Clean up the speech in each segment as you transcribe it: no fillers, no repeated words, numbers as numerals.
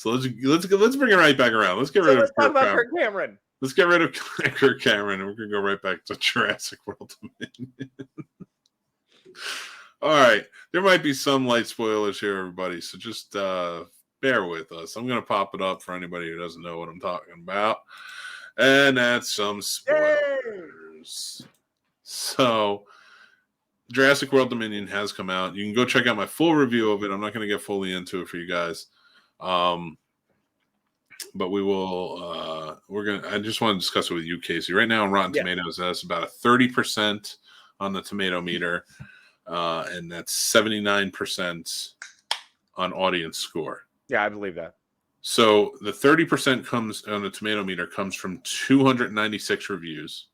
So let's bring it right back around. Let's get rid of talk about Kirk Cameron. Let's get rid of Kirk Cameron, and we're gonna go right back to Jurassic World Dominion. All right, there might be some light spoilers here, everybody. So just bear with us. I'm gonna pop it up for anybody who doesn't know what I'm talking about, and that's some spoilers. Yay! So, Jurassic World Dominion has come out. You can go check out my full review of it. I'm not going to get fully into it for you guys. But we will, I just want to discuss it with you, Casey. Right now on Rotten Tomatoes, that's about a 30% on the tomato meter. And that's 79% on audience score. Yeah, I believe that. So the 30% comes on the tomato meter comes from 296 reviews.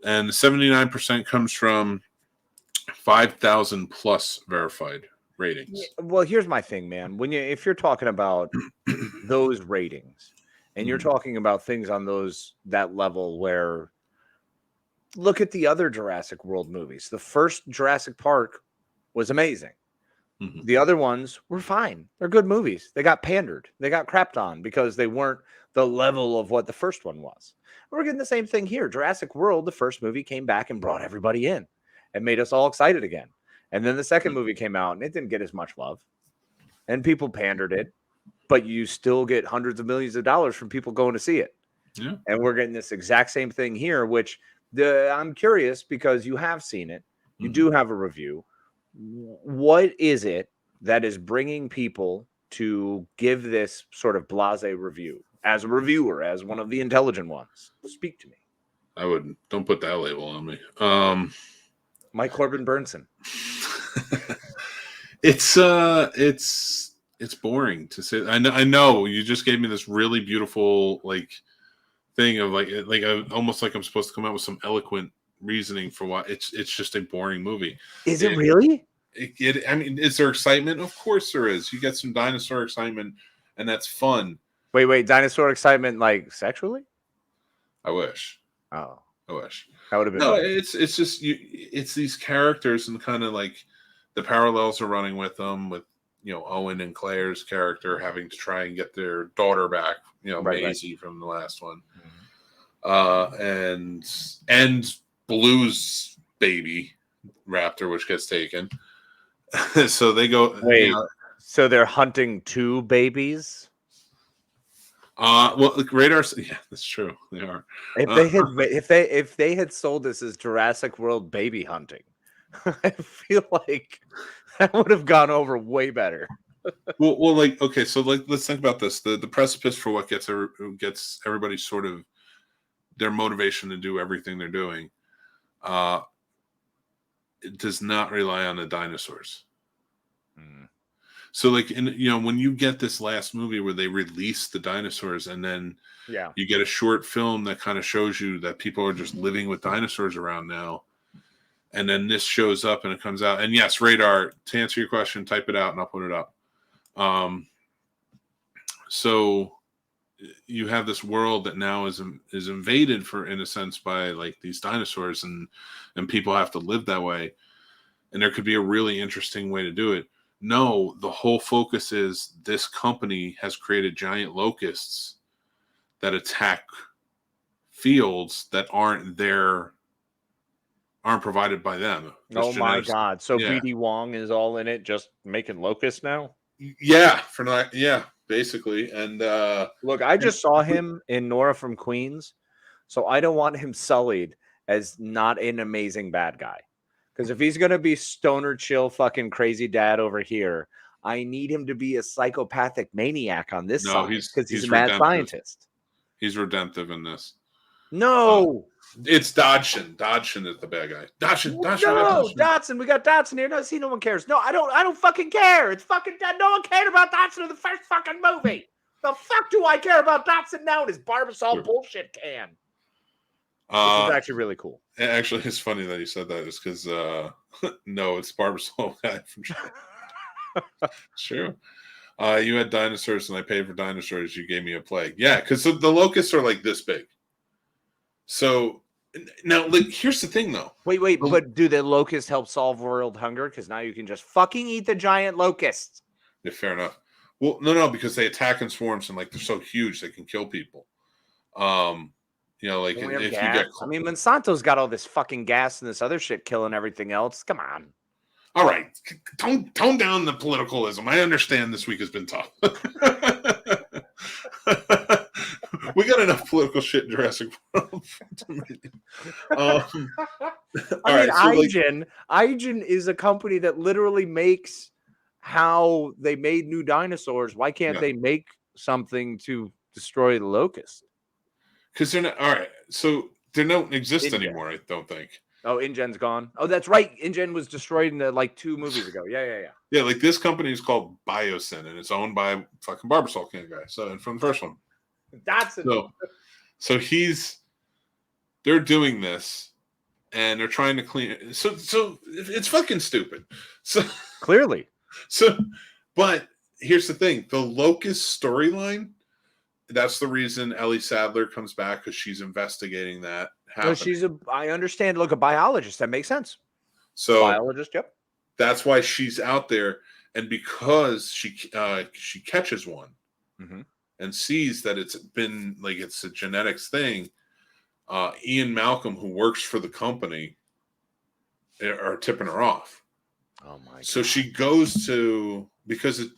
And 79% comes from 5,000 plus verified ratings. Well, here's my thing, man. If you're talking about those ratings, and you're talking about things on that level where, look at the other Jurassic World movies. The first Jurassic Park was amazing. Mm-hmm. The other ones were fine. They're good movies. They got pandered. They got crapped on because they weren't the level of what the first one was. We're getting the same thing here. Jurassic World, the first movie, came back and brought everybody in and made us all excited again. And then the second movie came out and it didn't get as much love. And people pandered it. But you still get hundreds of millions of dollars from people going to see it. Yeah. And we're getting this exact same thing here, which I'm curious because you have seen it. You do have a review. What is it that is bringing people to give this sort of blasé review as a reviewer, as one of the intelligent ones? Speak to me. I wouldn't. Don't put that label on me. Mike Corbin Burnson. It's boring to say. I know you just gave me this really beautiful thing of almost like I'm supposed to come out with some eloquent reasoning for why it's just a boring movie. Is it really? I mean, is there excitement? Of course there is. You get some dinosaur excitement, and that's fun. Wait, dinosaur excitement like sexually? I wish. Oh, I wish that would have been. No, better. It's just it's these characters and kind of like the parallels are running with them with Owen and Claire's character having to try and get their daughter back, Maisie from the last one, and Blue's baby raptor, which gets taken. So they go. Wait, so they're hunting two babies? Well, Radar. Yeah, that's true. They are. If they had sold this as Jurassic World baby hunting, I feel like that would have gone over way better. well, okay, so let's think about this. The precipice for what gets everybody sort of their motivation to do everything they're doing. It does not rely on the dinosaurs. So when you get this last movie where they release the dinosaurs and then you get a short film that kind of shows you that people are just living with dinosaurs around now. And then this shows up and it comes out. And yes, Radar, to answer your question, type it out and I'll put it up. So you have this world that now is invaded in a sense by these dinosaurs and people have to live that way. And there could be a really interesting way to do it. No, the whole focus is this company has created giant locusts that attack fields that aren't provided by them. Oh my God. So BD Wong is all in it just making locusts now? Yeah, basically. And look, I just saw him in Nora from Queens, so I don't want him sullied as not an amazing bad guy. Because if he's going to be stoner chill fucking crazy dad over here, I need him to be a psychopathic maniac on this side because he's a mad scientist. He's redemptive in this. No. It's Dodson. Dodson is the bad guy. Dodson. Dodson. We got Dodson here. No, see, no one cares. No, I don't fucking care. It's fucking dead. No one cared about Dodson in the first fucking movie. The fuck do I care about Dodson now in his Barbasol bullshit can? This is actually really cool. Actually, it's funny that you said that. It's because no, it's Barbasol guy from Sure. You had dinosaurs and I paid for dinosaurs. You gave me a plague. Yeah, because the locusts are like this big. So Now, like, here's the thing, though. Wait, but do the locusts help solve world hunger? Because now you can just fucking eat the giant locusts. Yeah, fair enough. Well, no, because they attack in swarms and like they're so huge they can kill people. Like Don't we have if you gas? get, I mean, Monsanto's got all this fucking gas and this other shit killing everything else. Come on. all right, tone down the politicalism. I understand this week has been tough. We got enough political shit in Jurassic World. IGN is a company that literally makes how they made new dinosaurs. Why can't they make something to destroy the locust? Because they're not all right. So they don't exist anymore. I don't think. Oh, InGen's gone. Oh, that's right. InGen was destroyed in like 2 movies ago. Yeah. Yeah, like this company is called Biosyn, and it's owned by fucking Barbasol King guy. So, and from the first one. That's it. So they're doing this, and they're trying to clean it. So it's fucking stupid. So clearly. But here's the thing: the locust storyline. That's the reason Ellie Sadler comes back, because she's investigating that. No, I understand. Look, a biologist. That makes sense. So biologist. Yep. That's why she's out there, and because she catches one. Mm-hmm. And sees that it's a genetics thing. Ian Malcolm, who works for the company, are tipping her off. Oh my God. So she goes to, because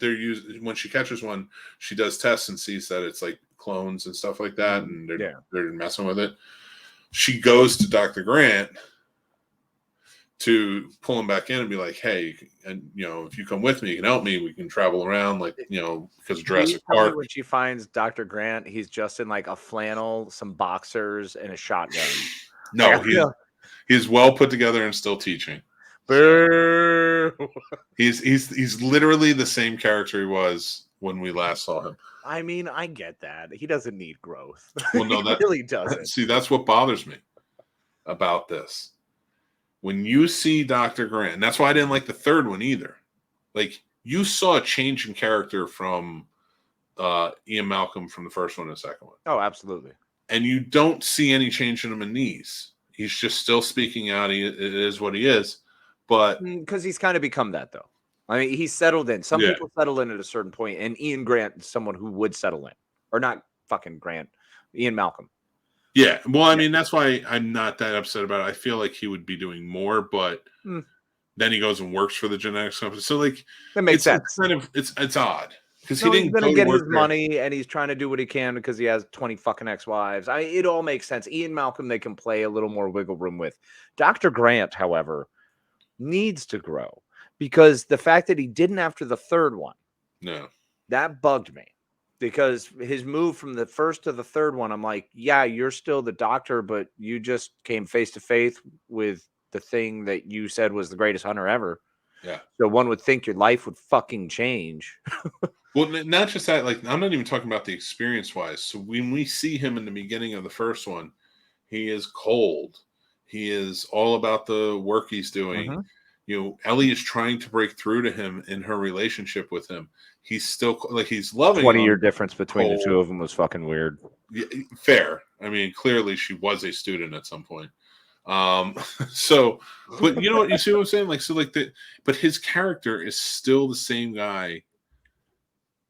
when she catches one, she does tests and sees that it's like clones and stuff like that, and they're messing with it. She goes to Dr. Grant to pull him back in and be like, hey, and if you come with me, you can help me. We can travel around, because of Jurassic Park. When she finds Dr. Grant, he's just in like a flannel, some boxers, and a shotgun. No, he's well put together and still teaching. Boo. He's literally the same character he was when we last saw him. I mean, I get that. He doesn't need growth. Well, no, that really doesn't. See, that's what bothers me about this. When you see Dr. Grant, and that's why I didn't like the third one either. Like, you saw a change in character from Ian Malcolm from the first one and the second one. Oh, absolutely. And you don't see any change in him in these. He's just still speaking out. It is what he is. But because he's kind of become that, though. I mean, he's settled in. Some people settle in at a certain point, and Ian Grant is someone who would settle in. Or not fucking Grant. Ian Malcolm. Yeah, well, I mean, that's why I'm not that upset about it. I feel like he would be doing more, but then he goes and works for the genetics company. So, like, that makes sense. It's odd because he's going to get his money, and he's trying to do what he can because he has 20 fucking ex-wives. It all makes sense. Ian Malcolm, they can play a little more wiggle room with. Dr. Grant, however, needs to grow because the fact that he didn't after the third one, that bugged me. Because his move from the first to the third one, I'm like, yeah, you're still the doctor, but you just came face to face with the thing that you said was the greatest hunter ever. Yeah. So one would think your life would fucking change. Well, not just that. Like, I'm not even talking about the experience wise. So when we see him in the beginning of the first one, he is cold. He is all about the work he's doing. Mm-hmm. Ellie is trying to break through to him in her relationship with him. He's still he's loving 20-year difference between the two of them was fucking weird. Yeah, fair. I mean, clearly she was a student at some point. So, but you see what I'm saying? Like, so like but his character is still the same guy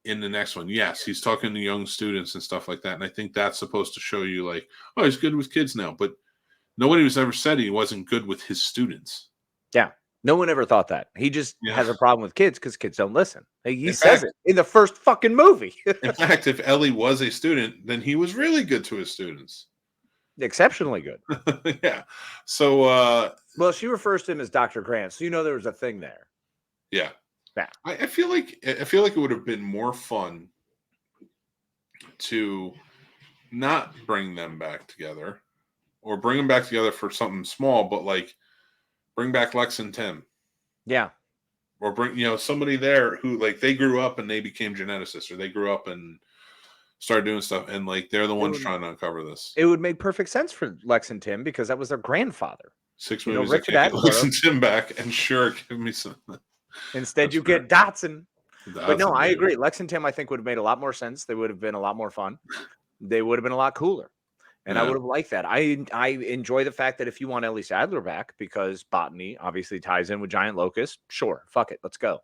in the next one. Yes, he's talking to young students and stuff like that. And I think that's supposed to show you like, oh, he's good with kids now, but nobody was ever said he wasn't good with his students. Yeah. No one ever thought that. He just has a problem with kids because kids don't listen. He says it in the first fucking movie. In fact, if Ellie was a student, then he was really good to his students. Exceptionally good. Yeah. So, well, she refers to him as Dr. Grant, so there was a thing there. Yeah. Yeah. I feel like it would have been more fun to not bring them back together, or bring them back together for something small, but like. Bring back Lex and Tim. Yeah. Or bring, somebody there who like they grew up and they became geneticists, or they grew up and started doing stuff, and like they're the ones trying to uncover this. It would make perfect sense for Lex and Tim because that was their grandfather. 6 movies that can't get Lex and Tim back, and sure, give me some. Instead, you get Dotson. But no, I agree. Lex and Tim, I think, would have made a lot more sense. They would have been a lot more fun. They would have been a lot cooler. And I would have liked that. I enjoy the fact that if you want Ellie Sadler back, because botany obviously ties in with giant locusts, sure, fuck it, let's go.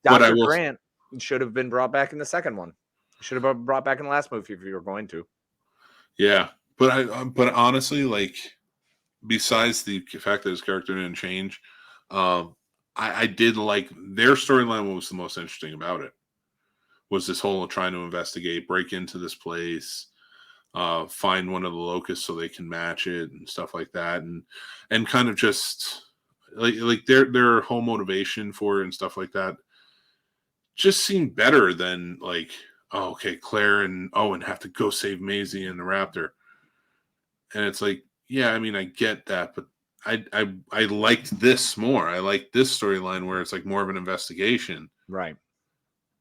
Dr. Grant should have been brought back in the second one. Should have been brought back in the last movie if you were going to. Yeah, but honestly, like, besides the fact that his character didn't change, I did like their storyline. What was the most interesting about it was this whole trying to investigate, break into this place, find one of the locusts so they can match it and stuff like that, and kind of just like their whole motivation for it and stuff like that just seemed better than like, oh, okay, Claire and Owen have to go save Maisie and the raptor. And it's like, yeah, I mean, I get that, but I liked this more. I like this storyline where it's like more of an investigation. Right.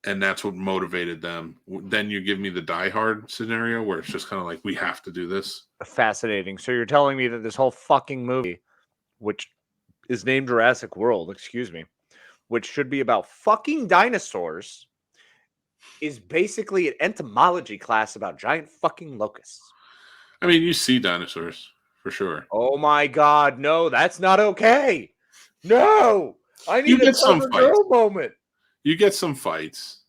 And that's what motivated them. Then you give me the Die Hard scenario where it's just kind of like, we have to do this. Fascinating. So you're telling me that this whole fucking movie, which is named Jurassic World, excuse me, which should be about fucking dinosaurs, is basically an entomology class about giant fucking locusts. I mean, you see dinosaurs for sure. Oh my God, no, that's not okay. No, I need a Summer Girl moment. You get some fights.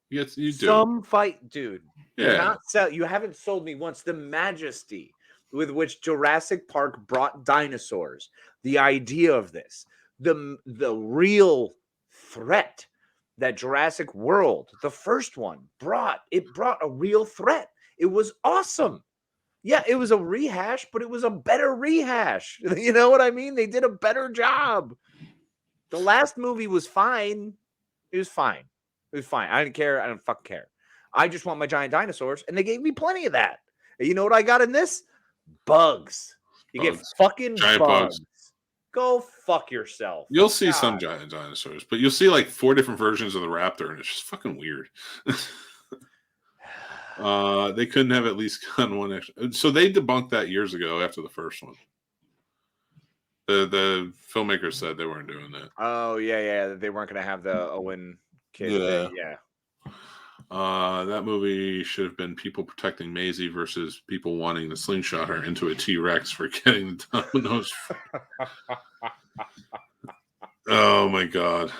You do some fight, dude. Yeah. You haven't sold me once the majesty with which Jurassic Park brought dinosaurs. The idea of this, the real threat that Jurassic World, the first one, brought. It brought a real threat. It was awesome. Yeah, it was a rehash, but it was a better rehash. You know what I mean? They did a better job. The last movie was fine. It was fine. It was fine. I didn't care. I don't fucking care. I just want my giant dinosaurs, and they gave me plenty of that. And you know what I got in this? Bugs. You get fucking giant bugs. Go fuck yourself. You'll see some giant dinosaurs, but you'll see like 4 different versions of the raptor, and it's just fucking weird. They couldn't have at least gotten one extra. So they debunked that years ago after the first one. The filmmakers said they weren't doing that. Oh yeah, they weren't going to have the Owen kid. Yeah. That movie should have been people protecting Maisie versus people wanting to slingshot her into a T-Rex for getting the dominoes. Oh my God.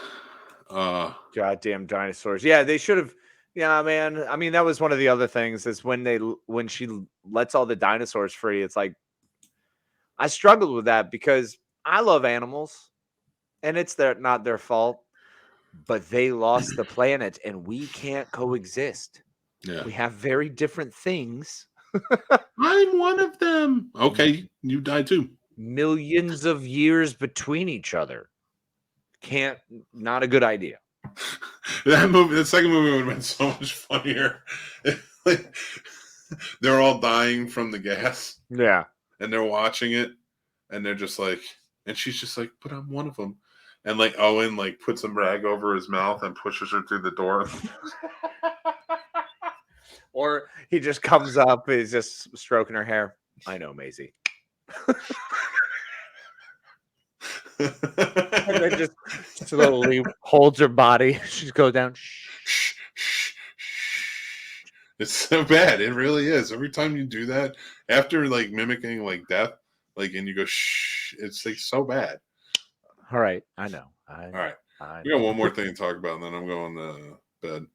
Goddamn dinosaurs. Yeah, they should have. Yeah, man. I mean, that was one of the other things is when she lets all the dinosaurs free, it's like, I struggled with that because I love animals and it's not their fault, but they lost the planet and we can't coexist. Yeah. We have very different things. I'm one of them. Okay, you die too. Millions of years between each other. Not a good idea. The second movie would have been so much funnier. Like, they're all dying from the gas. Yeah. And they're watching it, and they're just like, and she's just like, but I'm one of them. And like Owen like puts a rag over his mouth and pushes her through the door. Or he just comes up, he's just stroking her hair. I know, Maisie. And then just slowly holds her body. She just goes down. It's so bad. It really is. Every time you do that, after like mimicking like death, like, and you go shh, it's like so bad. All right, I know. All right, we got one more thing to talk about, and then I'm going to bed.